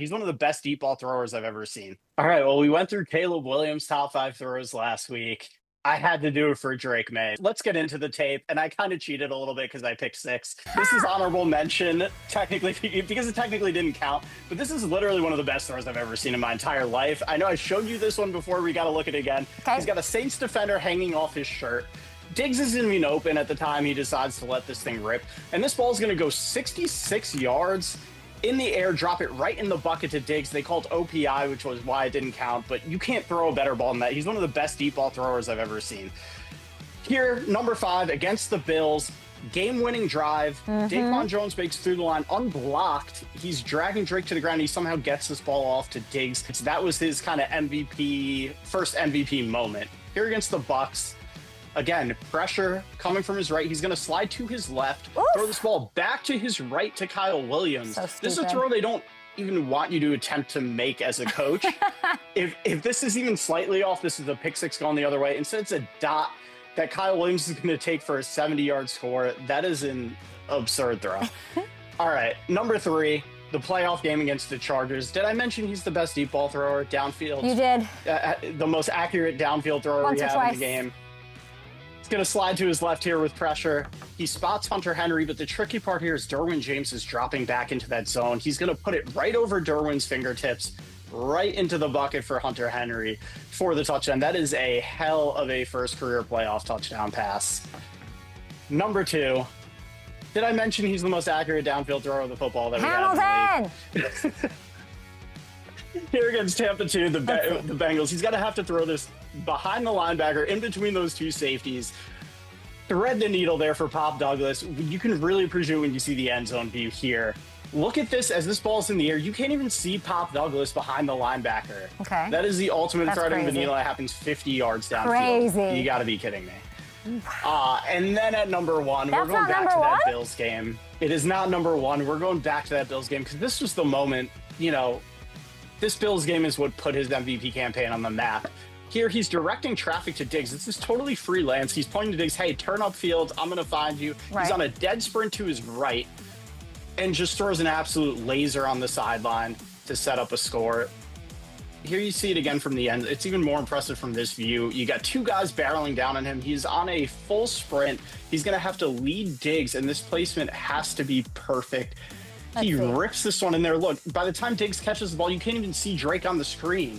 He's one of the best deep ball throwers I've ever seen. All right, well, we went through Caleb Williams' top 5 throws last week. I had to do it for Drake Maye. Let's get into the tape. And I kind of cheated a little bit because I picked 6. This is honorable mention, technically, because it technically didn't count. But this is literally one of the best throws I've ever seen in my entire life. I know I showed you this one before. We got to look at it again. Okay. He's got a Saints defender hanging off his shirt. Diggs isn't even open at the time. He decides to let this thing rip. And this ball is going to go 66 yards in the air, drop it right in the bucket to Diggs. They called OPI, which was why it didn't count, but you can't throw a better ball than that. He's one of the best deep ball throwers I've ever seen. Here, number 5 against the Bills, game-winning drive. Daquan Jones makes through the line unblocked. He's dragging Drake to the ground. He somehow gets this ball off to Diggs. That was his kind of first MVP moment. Here against the Bucs, again, pressure coming from his right. He's going to slide to his left, throw this ball back to his right to Kyle Williams. So this is a throw they don't even want you to attempt to make as a coach. if this is even slightly off, this is a pick 6 going the other way. Instead, it's a dot that Kyle Williams is going to take for a 70-yard score. That is an absurd throw. All right, number 3. The playoff game against the Chargers. Did I mention he's the best deep ball thrower downfield? You did. The most accurate downfield thrower we have in the game. He's going to slide to his left here with pressure. He spots Hunter Henry, but the tricky part here is Derwin James is dropping back into that zone. He's going to put it right over Derwin's fingertips, right into the bucket for Hunter Henry for the touchdown. That is a hell of a first career playoff touchdown pass. Number 2. Did I mention he's the most accurate downfield thrower of the football that we have in the league? Here against Tampa 2, the Bengals, he's got to have to throw this behind the linebacker, in between those 2 safeties. Thread the needle there for Pop Douglas. You can really appreciate when you see the end zone view here. Look at this as this ball's in the air. You can't even see Pop Douglas behind the linebacker. Okay. That is the ultimate threading the needle. That happens 50 yards downfield. You got to be kidding me. And then at number 1, we're going back to that Bills game. It is not number 1. We're going back to that Bills game because this was the moment, you know, this Bills game is what put his MVP campaign on the map. Here, he's directing traffic to Diggs. This is totally freelance. He's pointing to Diggs, hey, turn upfield. I'm going to find you. Right. He's on a dead sprint to his right and just throws an absolute laser on the sideline to set up a score. Here you see it again from the end. It's even more impressive from this view. You got 2 guys barreling down on him. He's on a full sprint. He's going to have to lead Diggs, and this placement has to be perfect. He rips this one in there. Look, by the time Diggs catches the ball, you can't even see Drake on the screen.